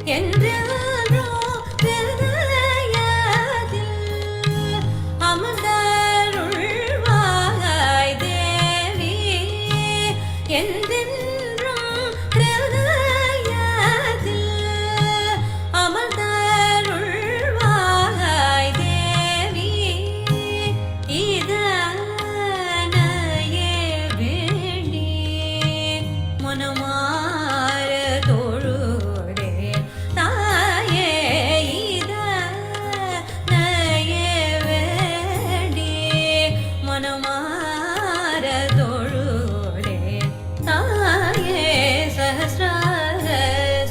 என்றென்றோ ஹிருதயத்தில் அமர்ந்தருள்வாய் தேவி என்றென்றும் ஹிருதயத்தில் அமர்ந்தருள்வாய் தேவி இதனையே வேண்டி மனமார தொழுதே தாயே இதனையே வேண்டி மனமார தொழுதே தாயே சஹஸ்ர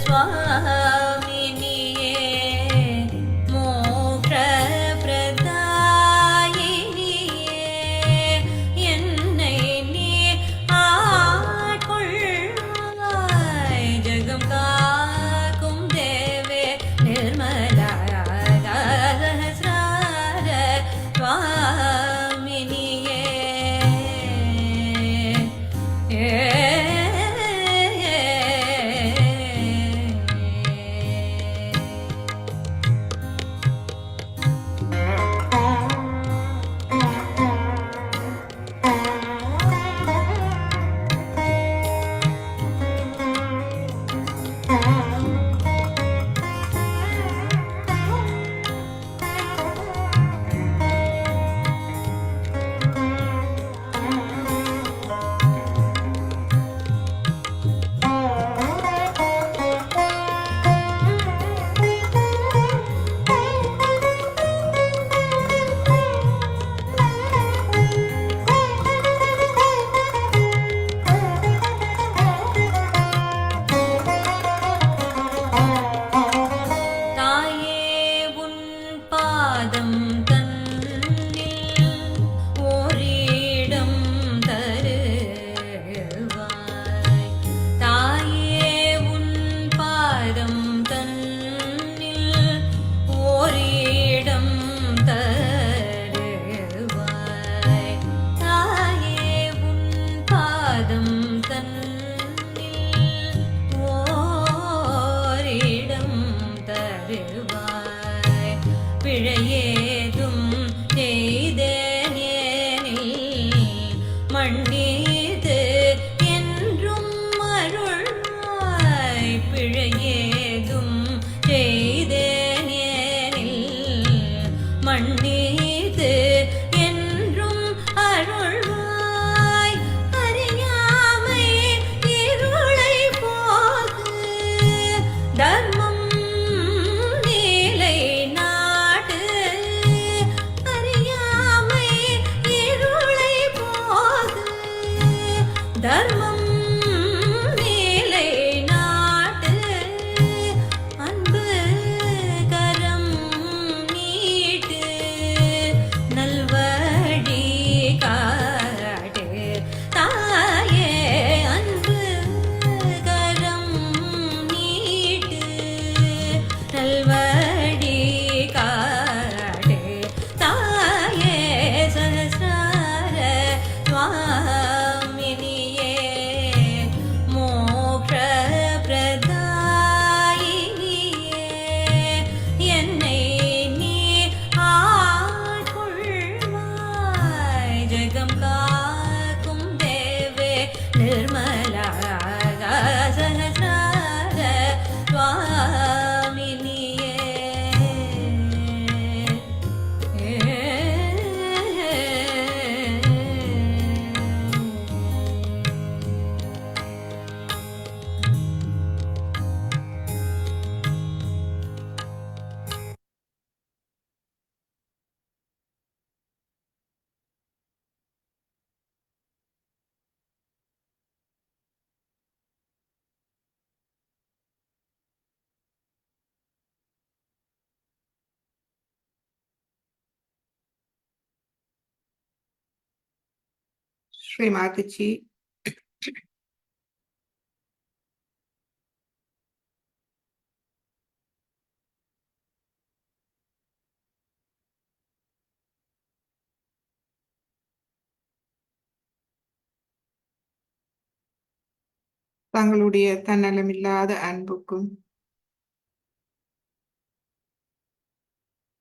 சுவாமினியே மோக்ஷ பிரதாயினியே என்னை நீ ஆட்கொள்வாய் ஜகம் காக்கும் தேவே நிர்மலா சஹஸ்ரார சுவாமினியே தாயே உன் பாதம் தன்னில் ஓரிடம் தருவாய் தாயே உன் பாதம் தன்னில் ஓரிடம் தருவாய் தாயே உன் பாதம் தன்னில் ஓரிடம் தருவாய் பிழையேதும் செய்தேனில் மன்னித்து என்றும் அருள்வாய் பிழையேதும் செய்தேனில் மன்னித்து என்றும் அருள்வாய் அறியாமை இருளை போக்கு தர்மம் நீலை நாடு அறியாமை இருளை போகு தர்மம் நீலை நாடு அன்பு கரம் நீட்டு நல்வழி காட்டு தாயே அன்பு கரம் நீட்டு நல்வழி காட்டு தாயே சஹஸ்ரார சுவாமினியே மோக்ஷ பிரதாயினியே என்னை நீ ஆட்கொள்வாய் ஜகம் காக்கும் தேவே நிர்மலா சஹஸ்ரார சுவாமினியே ஸ்ரீ மாதாஜி தங்களுடைய தன்னலமில்லாத அன்புக்கும்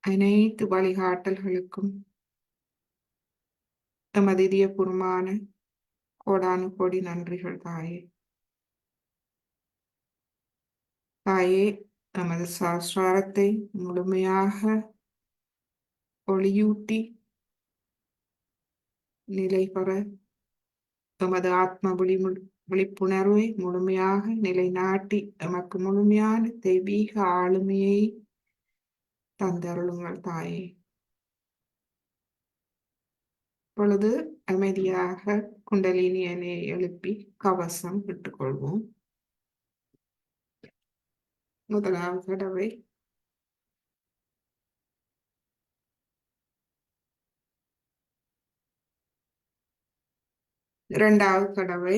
அனைத்து வழிகாட்டல்களுக்கும் எமது இதயபூர்வமான கோடானு கோடி நன்றிகள் தாயே. தாயே, எமது சாஸ்திரத்தை முழுமையாக ஒளியூட்டி நிலை பெற எமது ஆத்ம விழிப்புணர்வை முழுமையாக நிலைநாட்டி எமக்கு முழுமையான தெய்வீக ஆளுமையை தந்தருளுங்கள் தாயே. இப்பொழுது அமைதியாக குண்டலினியனை எழுப்பி கவசம் விட்டுக்கொள்வோம். முதலாவது தடவை இரண்டாவது தடவை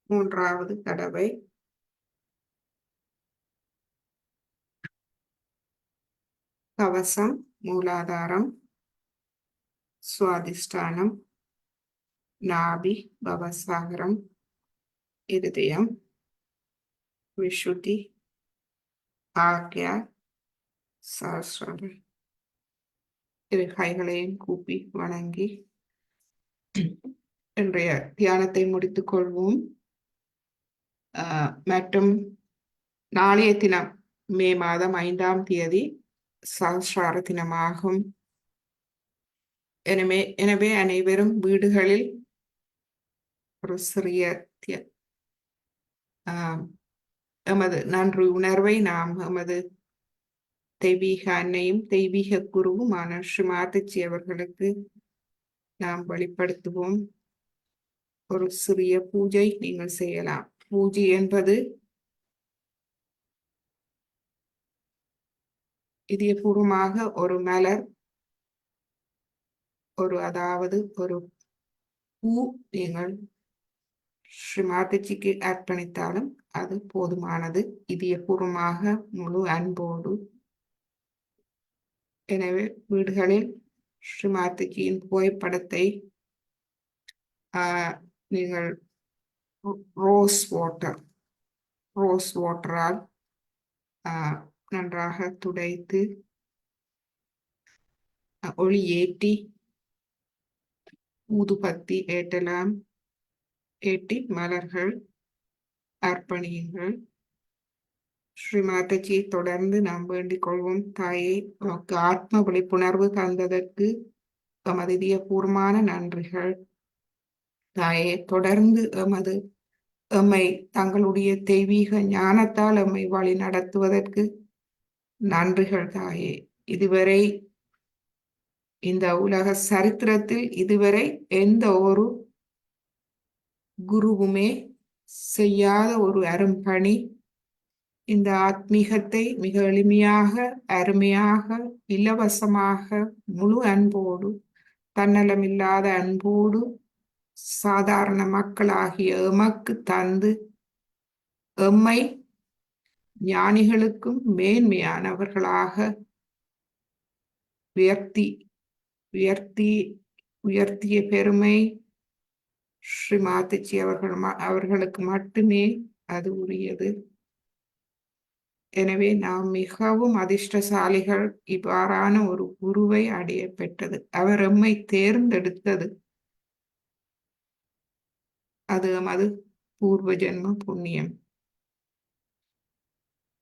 மூன்றாவது தடவை கவசம், மூலாதாரம், சுவாதிஷ்டானம், நாபி, பவசாகரம், இருதயம், விஷுதி, ஆக்யா, சஹஸ்ரம். இரு கைகளையும் கூப்பி வணங்கி இன்றைய தியானத்தை முடித்துக் கொள்வோம். மற்றும் நாளைய தினம் மே மாதம் 5ஆம் தேதி சஹஸ்ரார தினமாகும். எனவே அனைவரும் வீடுகளில் ஒரு சிறிய எமது நன்றி உணர்வை நாம் எமது தெய்வீக அன்னையும் தெய்வீக குருவுமான ஸ்ரீ மாதாஜி அவர்களுக்கு நாம் வெளிப்படுத்துவோம். ஒரு சிறிய பூஜை நீங்கள் செய்யலாம். பூஜை என்பது இதயபூர்வமாக ஒரு மலர், அதாவது ஒரு பூ நீங்கள் ஸ்ரீ மாதாஜிக்கு அர்ப்பணித்தாலும் அது போதுமானது, இதயபூர்வமாக முழு அன்போடு. எனவே வீடுகளில் ஸ்ரீ மாதாஜியின் புகைப்படத்தை நீங்கள் ரோஸ் வாட்டரால் நன்றாக துடைத்து ஒளி ஏற்றி ஊதுபத்தி ஏற்றலாம். ஏற்றி மலர்கள் அர்ப்பணியுங்கள். ஸ்ரீ மாதாஜியை தொடர்ந்து நாம் வேண்டிக் கொள்வோம். தாயை, நமக்கு ஆத்ம விழிப்புணர்வு தந்ததற்கு எமது இதயபூர்வமான நன்றிகள். தாயே, தொடர்ந்து எம்மை தங்களுடைய தெய்வீக ஞானத்தால் எம்மை வழி நடத்துவதற்கு நன்றிகள் தாயே. இதுவரை இந்த உலக சரித்திரத்தில் இதுவரை எந்த ஒரு குருவுமே செய்யாத ஒரு அரும்பணி. இந்த ஆத்மீகத்தை மிக எளிமையாக, அருமையாக, இலவசமாக, முழு அன்போடு, தன்னலமில்லாத அன்போடு சாதாரண மக்களாகிய எமக்கு தந்து எம்மை ஞானிகளுக்கும் மேன்மையானவர்களாக உயர்த்திய பெருமை ஸ்ரீ மாதாஜி அவர்களுக்கு மட்டுமே அது உரியது. எனவே நாம் மிகவும் அதிர்ஷ்டசாலிகள் இவ்வாறான ஒரு குருவை அடைய பெற்றது. அவர் எம்மை தேர்ந்தெடுத்தது அது எமது பூர்வ ஜென்ம புண்ணியம்.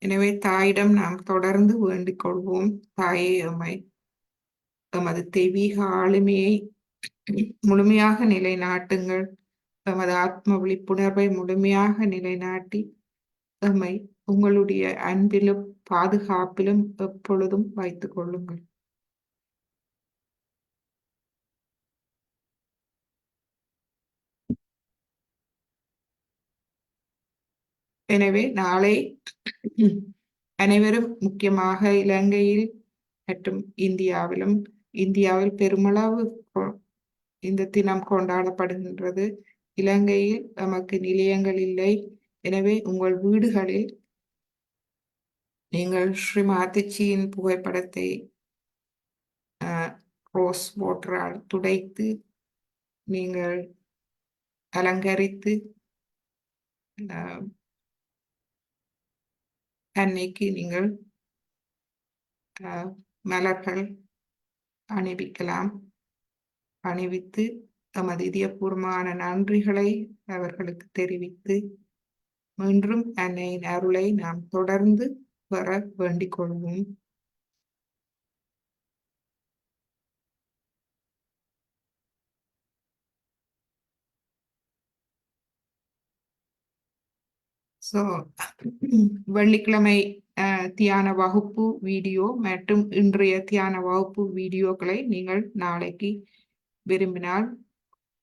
எனவே தாயிடம் நாம் தொடர்ந்து வேண்டிக் கொள்வோம். தாயே, எமது தெய்வீக ஆளுமையை முழுமையாக நிலைநாட்டுங்கள். எமது ஆத்ம விழிப்புணர்வை முழுமையாக நிலைநாட்டி எம்மை உங்களுடைய அன்பிலும் பாதுகாப்பிலும் எப்பொழுதும் வைத்துக் கொள்ளுங்கள். எனவே நாளை அனைவரும், முக்கியமாக இலங்கையில் மற்றும் இந்தியாவில் பெருமளவு இந்த தினம் கொண்டாடப்படுகின்றது. இலங்கையில் நமக்கு நிலையங்கள் இல்லை. எனவே உங்கள் வீடுகளில் நீங்கள் ஸ்ரீ மாதாஜியின் புகைப்படத்தை ரோஸ் வாட்டரால் துடைத்து நீங்கள் அலங்கரித்து அன்னைக்கு நீங்கள் மலர்கள் அணிவிக்கலாம். அணிவித்து தமது இதயபூர்வமான நன்றிகளை அவர்களுக்கு தெரிவித்து மீண்டும் அன்னையின் அருளை நாம் தொடர்ந்து பெற வேண்டிக் கொள்வோம். வெள்ளிக்கிழமை தியான வகுப்பு வீடியோ மற்றும் இன்றைய தியான வகுப்பு வீடியோக்களை நீங்கள் நாளைக்கு விரும்பினால்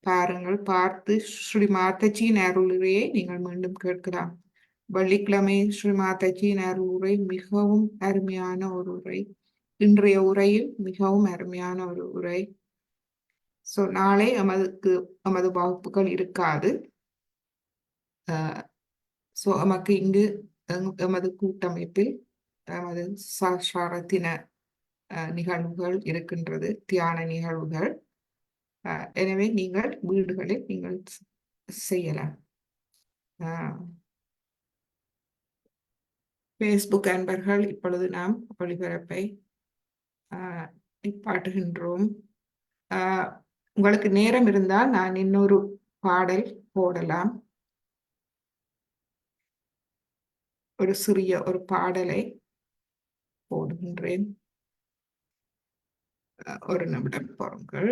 பாருங்கள். பார்த்து ஸ்ரீ மாதாஜியின் அருளுரையை நீங்கள் மீண்டும் கேட்கலாம். வெள்ளிக்கிழமை ஸ்ரீ மாதாஜியின் அருளுரை மிகவும் அருமையான ஒரு உரை. இன்றைய உரையும் மிகவும் அருமையான ஒரு உரை. நாளை நமது வகுப்புகள் இருக்காது. நமக்கு இங்கு எமது கூட்டமைப்பில் எமது சாஸ்திர நிகழ்வுகள் இருக்கின்றது, தியான நிகழ்வுகள். எனவே நீங்கள் வீடுகளில் நீங்கள் செய்யலாம். ஃபேஸ்புக் அன்பர்கள், இப்பொழுது நாம் ஒளிபரப்பை நிப்பாட்டுகின்றோம். உங்களுக்கு நேரம் இருந்தால் நான் இன்னொரு பாடல் போடலாம். ஒரு சிறிய ஒரு பாடலை போடுகின்றேன். ஒரு நிமிடம் பாருங்கள்.